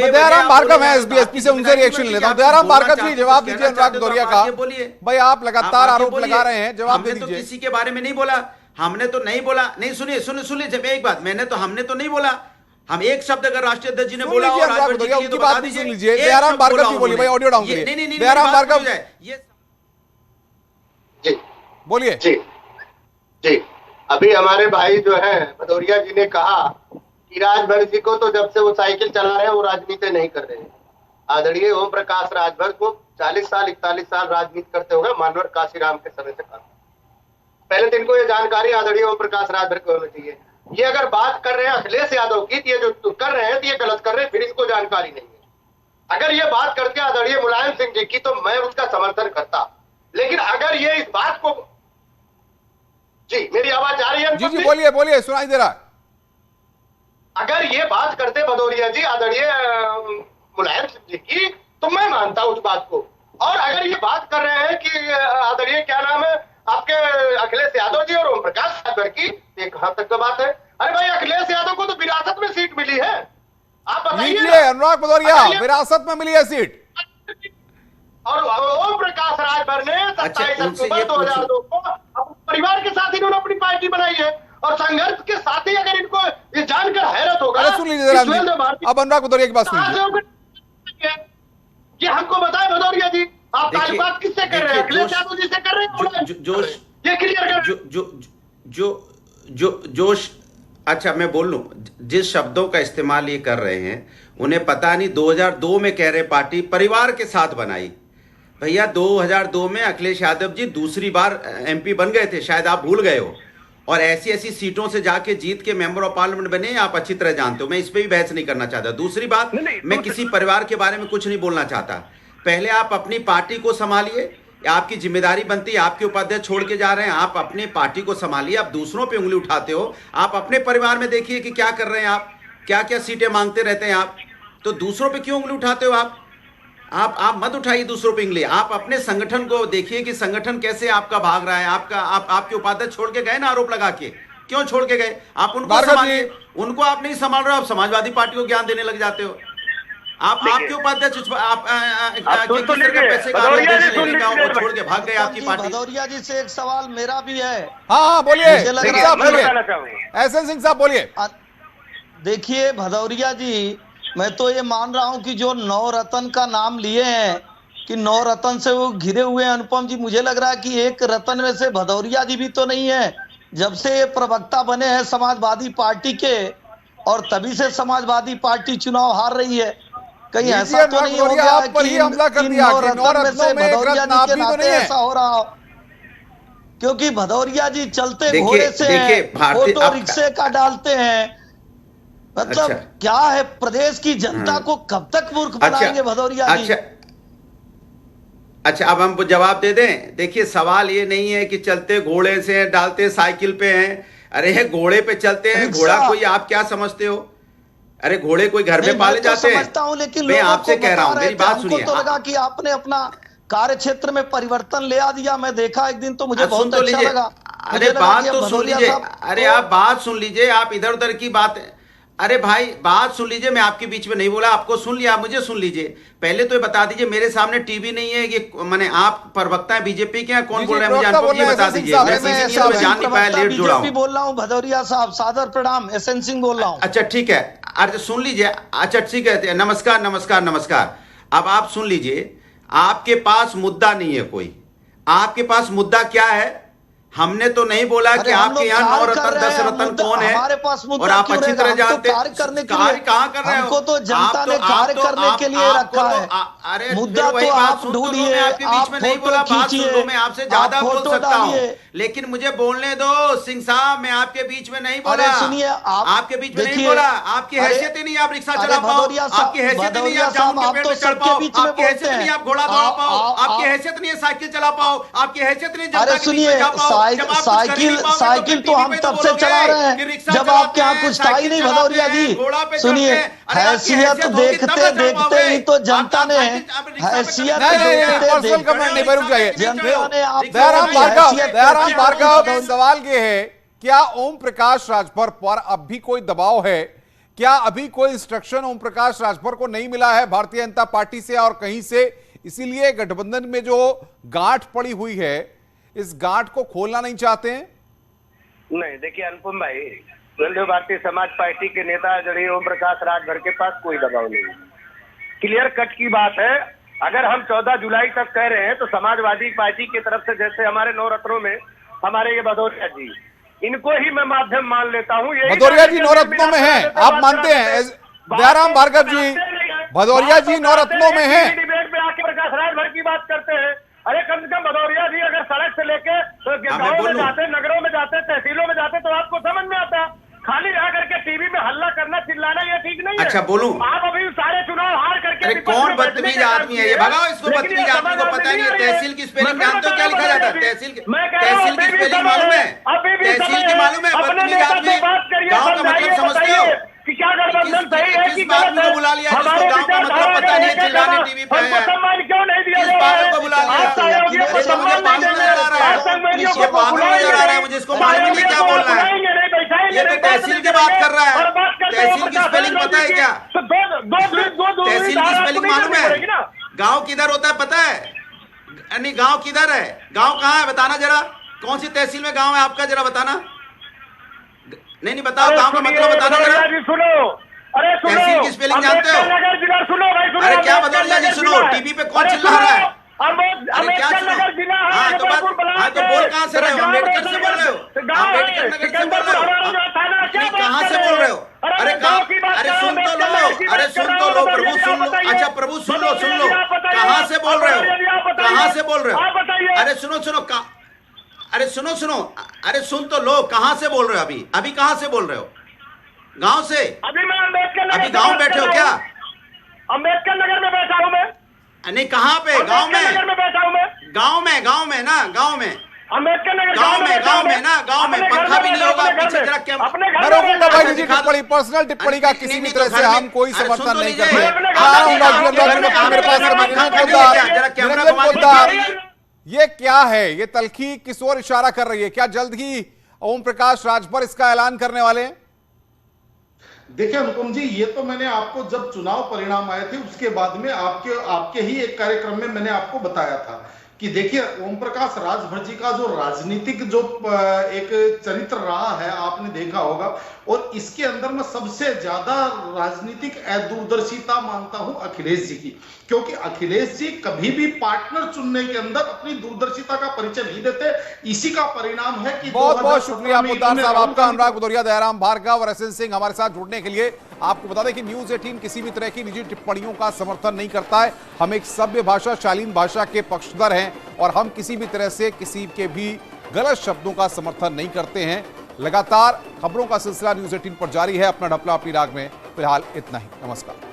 दयाराम भार्गव है एसपी से, उनसे रिएक्शन लेता हूं। दयाराम भार्गव जी, जवाब दीजिए अनुराग भदौरिया का। भाई आप लगातार आरोप लगा रहे हैं, जवाब दे दीजिए। किसी के बारे में नहीं बोला, हमने तो नहीं बोला। नहीं, सुनिए जब एक बात, हमने तो नहीं बोला। हम एक शब्द अगर राष्ट्रीय अध्यक्ष जी ने बोला और अनुराग भदौरिया उनकी बात भी सुन लीजिए। दयाराम भार्गव जी बोलिए, भाई ऑडियो डाउन करिए। दयाराम भार्गव जी बोलिए। जी जी, अभी हमारे भाई जो है भदौरिया जी ने कहा कि राजभर जी को तो जब से वो साइकिल चला रहे हैं वो राजनीति नहीं कर रहे हैं। आदरणीय ओम प्रकाश राजभर को 40 साल 41 साल राजनीति करते होगा, मानवर काशीराम के समय से काम। पहले दिन को ये जानकारी आदरणीय ओम प्रकाश राजभर को होनी चाहिए। ये अगर बात कर रहे हैं अखिलेश यादव की, ये जो कर रहे हैं तो ये गलत कर रहे हैं, फिर इसको जानकारी नहीं है। अगर ये बात करते आदरणीय मुलायम सिंह जी की तो मैं उसका समर्थन करता, लेकिन अगर ये इस बात को, जी मेरी आवाज आ रही है? जी बोलिए बोलिए, सुनाई दे रहा है। अगर ये बात करते भदौरिया जी आदरणीय मुलायम सिंह जी की तो मैं मानता उस बात को। और अगर ये बात कर रहे हैं कि आदरणीय क्या नाम है आपके अखिलेश यादव जी और ओम प्रकाश राजभर की, ये कहां तक का बात है? अरे भाई अखिलेश यादव को तो विरासत में सीट मिली है, आप बताइए। अनुराग भदौरिया, विरासत में मिली है सीट। और ओम प्रकाश राजभर ने 27 अक्टूबर 2002 को अपने परिवार के साथ इन्होंने अपनी पार्टी बनाई है। और संघर्ष के साथ ही अगर इनको ये जानकर हैरत होगा। सुन लीजिए अब अनुराग भदौरिया की बात सुनिए। ये हमको बताए भदौरिया जी, आप ताल्लुकात किससे कर रहे हैं? अखिलेश यादव जी से कर रहे हैं? ये क्लियर कर जोश। अच्छा मैं बोल लूं, जिस शब्दों का इस्तेमाल ये कर रहे हैं उन्हें पता नहीं। 2002 में कह रहे पार्टी परिवार के साथ बनाई। भैया 2002 में अखिलेश यादव जी दूसरी बार एमपी बन गए थे, शायद आप भूल गए हो। और ऐसी ऐसी सीटों से जाके जीत के मेंबर ऑफ पार्लियामेंट बने, आप अच्छी तरह जानते हो। मैं इस पे भी बहस नहीं करना चाहता। दूसरी बात, मैं किसी परिवार के बारे में कुछ नहीं बोलना चाहता। पहले आप अपनी पार्टी को संभालिए, आपकी जिम्मेदारी बनती है। आपके उपाध्यक्ष छोड़ के जा रहे हैं, आप अपने पार्टी को संभालिए। आप दूसरों पे उंगली उठाते हो। आप अपने परिवार में देखिए कि क्या कर रहे हैं आप, क्या क्या सीटें मांगते रहते हैं आप। तो दूसरों पे क्यों उंगली उठाते हो आप मत उठाइए दूसरों पे उंगली। आप अपने संगठन को देखिए कि संगठन कैसे आपका भाग रहा है। आपके उपाध्यक्ष छोड़ के गए ना आरोप लगा के, क्यों छोड़ के गए? आप उनको संभालिए। उनको आप नहीं संभाल रहे हो, आप समाजवादी पार्टी को ज्ञान देने लग जाते हो। आपके उपाध्यक्ष पैसे छोड़ के भाग गए आपकी पार्टी। भदौरिया जी से एक सवाल मेरा भी है। हाँ बोलिए, एसएन सिंह साहब बोलिए। देखिए भदौरिया जी, मैं तो ये मान रहा हूं कि जो नवरत्न का नाम लिए हैं कि नवरत्न से वो घिरे हुए हैं अनुपम जी, मुझे लग रहा है कि एक रत्न में से भदौरिया जी भी तो नहीं है। जब से ये प्रवक्ता बने हैं समाजवादी पार्टी के, और तभी से समाजवादी पार्टी चुनाव हार रही है। कहीं ऐसा तो नहीं हो गया कि नवरत्न में से भदौरिया जी के नाते ऐसा हो रहा हो? क्योंकि भदौरिया जी चलते घोड़े से फोटो रिक्शे का डालते हैं। मतलब क्या है, प्रदेश की जनता को कब तक मूर्ख बनाएंगे भदौरिया जी? अच्छा अब हम जवाब दे दें। देखिए सवाल ये नहीं है कि चलते घोड़े से डालते साइकिल पे हैं। अरे घोड़े पे चलते हैं, घोड़ा कोई आप क्या समझते हो? अरे घोड़े कोई घर में पाले जाते हैं? समझता हूं, लेकिन मैं आपसे कह रहा हूं, मेरी बात सुनिए। तो लगा कि आपने अपना कार्य क्षेत्र में परिवर्तन ले आ दिया। मैं देखा एक दिन तो मुझे बहुत अच्छा लगा। अरे बात तो सुन लीजिए। अरे आप बात सुन लीजिए, आप इधर उधर की बात। अरे भाई बात सुन लीजिए, मैं आपके बीच में नहीं बोला, आपको सुन लिया, आप मुझे सुन लीजिए। पहले तो ये बता दीजिए, मेरे सामने टीवी नहीं है कि मैंने आप प्रवक्ता है बीजेपी के, कौन बोल रहे हैं मुझे अनुपम जी बता दीजिए। मैं जान नहीं पाया, लेट जुड़ा हूं। बोल रहा हूं भदौरिया साहब, सादर प्रणाम, एसएन सिंह बोल रहा हूं। अच्छा ठीक है, अरे सुन लीजिए। अच्छा ठीक है, नमस्कार नमस्कार नमस्कार। अब आप सुन लीजिए, आपके पास मुद्दा नहीं है कोई। आपके पास मुद्दा क्या है? हमने तो नहीं बोला कि आपके यहाँ 9 रत्न 10 रत्न कौन है, और आप अच्छी तरह जानते हैं। कार्य कहाँ कर रहे हो? हमको तो जनता ने कार्य करने के लिए रखा है। अरे मुद्दा तो आप ढूंढिए, मैं आपके बीच में नहीं बोला, बात सुन लो। मैं आपसे ज्यादा बोल सकता हूँ, लेकिन मुझे बोलने दो। सिंह साहब मैं आपके बीच में नहीं बोला। सुनिए, आपके बीच में नहीं बोला। आपकी हैसियत ही नहीं, आप रिक्शा चला पाओ। आपकी हैसियत नहीं, आप जामुन के पेड़ पे चढ़ पाओ। आपकी हैसियत नहीं, आप घोड़ा दौड़ा पाओ। आपकी हैसियत नहीं है साइकिल चला पाओ। आपकी हैसियत नहीं जनता के बीच में जा पाओ। साइकिल तो हम तब से चला रहे हैं जब आपके यहाँ कुछ था ही नहीं भदौरिया जी। सुनिए, हैसियत देखते देखते ही तो जनता ने हैसियत दयाराम भार्गव, सवाल ये है, क्या ओम प्रकाश राजभर पर अब भी कोई दबाव है क्या अभी कोई इंस्ट्रक्शन ओम प्रकाश राजभर को नहीं मिला है भारतीय जनता पार्टी से और कहीं से, इसीलिए गठबंधन में जो गांठ पड़ी हुई है इस गांठ को खोलना नहीं चाहते हैं? नहीं, देखिए अनुपम भाई, भारतीय समाज पार्टी के नेता जड़े ओम प्रकाश राजभर के पास कोई दबाव नहीं है। क्लियर कट की बात है। अगर हम 14 जुलाई तक कह रहे हैं तो समाजवादी पार्टी की तरफ से, जैसे हमारे नवरत्नों में हमारे ये भदौरिया जी, इनको ही मैं माध्यम मान लेता हूँ। भदौरिया जी नवरत्नों में हैं, आप मानते हैं? दयाराम भार्गव जी, भदौरिया जी नवरत्नों में हैं। डिबेट में आके प्रकाश राजभर की बात करते हैं। अरे कम से कम भदौरिया जी अगर सड़क से लेके तो गाँव में जाते, नगरों में जाते, तहसीलों में जाते तो आपको समझ में आता। खाली आ करके टीवी में हल्ला करना, चिल्लाना ये ठीक नहीं है। अच्छा बोलूं, आप अभी सारे चुनाव हार करके, अरे कौन बदतमीज आदमी है ये? भगाओ इसको, बदतमीज आदमी को पता नहीं है तहसील की स्पेलिंग जानते हो क्या लिखा जाता है? तहसील की स्पेलिंग मालूम है? तहसील की मालूम है? बदतमीज आदमी गाँव का मतलब समझते हो कि क्या गठबंधन सही है कि गलत है? बुला लिया जिसको गाँव का मतलब पता नहीं है, चिल्लाने टीवी पे है। सम्मान क्यों नहीं दिया? किस बात को बुला लिया? मुझे पागल नजर आ रहा है, ये पागल नजर आ रहा है मुझे, इसको मालूम नहीं क्या बोलना है। ये तो तहसील की बात कर रहा है। तहसील की स्पेलिंग पता है क्या? तहसील की स्पेलिंग मालूम है? गांव किधर होता है पता है? नहीं, गांव किधर है? गांव कहाँ है बताना जरा। कौन सी तहसील में गांव है आपका, जरा बताना। नहीं बताओ, गांव का मतलब बताना जरा। सुनो, अरे तहसील की स्पेलिंग जानते हो? अरे क्या भदौरिया जी सुनो, टीवी पे कौन चिल्ला रहा है? अरे क्या सुनो? हाँ तो बोल कहाँ से रहे हो? अम्बेडकर से बोल रहे हो? अम्बेडकर नगर से बोल रहे हो? कहाँ से बोल रहे हो? अरे सुन तो लो, अरे सुन तो लो प्रभु, सुन लो। अच्छा प्रभु सुन लो, सुन लो। कहाँ से बोल रहे हो? कहाँ से बोल रहे हो? अरे सुनो सुनो, अरे सुनो सुनो, अरे सुन तो लो, कहाँ से बोल रहे हो? अभी कहाँ से बोल रहे हो? गांव से? अभी मैं अम्बेडकर, अभी गांव बैठे हो क्या? अम्बेडकर नगर में बैठा हूँ मैं। नहीं, कहाँ पे? गांव में? बैठा हूँ मैं। गांव में ना, गांव में, अम्बेडकर नगर, गांव में ना, गांव में। पंखा भी नहीं होगा पीछे जरा क्या? मैं रोकूंगा भाई जी टिप्पणी, पर्सनल टिप्पणी का किसी भी तरह से हम कोई समर्थन नहीं करते। मेरे पास ये क्या है? ये तल्खी किस ओर इशारा कर रही है? क्या जल्द ही ओम प्रकाश राजभर इसका ऐलान करने वाले हैं? देखिए अनुपम जी, ये तो मैंने आपको जब चुनाव परिणाम आए थे उसके बाद में आपके ही एक कार्यक्रम में मैंने आपको बताया था कि देखिए ओम प्रकाश राजभर जी का जो राजनीतिक जो एक चरित्र रहा है आपने देखा होगा, और इसके अंदर मैं सबसे ज्यादा राजनीतिक दूरदर्शिता मानता हूं अखिलेश जी की, क्योंकि अखिलेश जी कभी भी पार्टनर चुनने के अंदर अपनी दूरदर्शिता का परिचय नहीं देते। इसी का परिणाम है कि बहुत बहुत शुक्रिया मुद्दार साहब आपका। अनुराग भदौरिया, दयाराम भार्गव और एसएन सिंह हमारे साथ जुड़ने के लिए। आपको बता दें कि न्यूज 18 किसी भी तरह की निजी टिप्पणियों का समर्थन नहीं करता है। हम एक सभ्य भाषा, शालीन भाषा के पक्षधर हैं और हम किसी भी तरह से किसी के भी गलत शब्दों का समर्थन नहीं करते हैं। लगातार खबरों का सिलसिला न्यूज 18 पर जारी है। अपना ढपला अपनी राग में फिलहाल इतना ही। नमस्कार।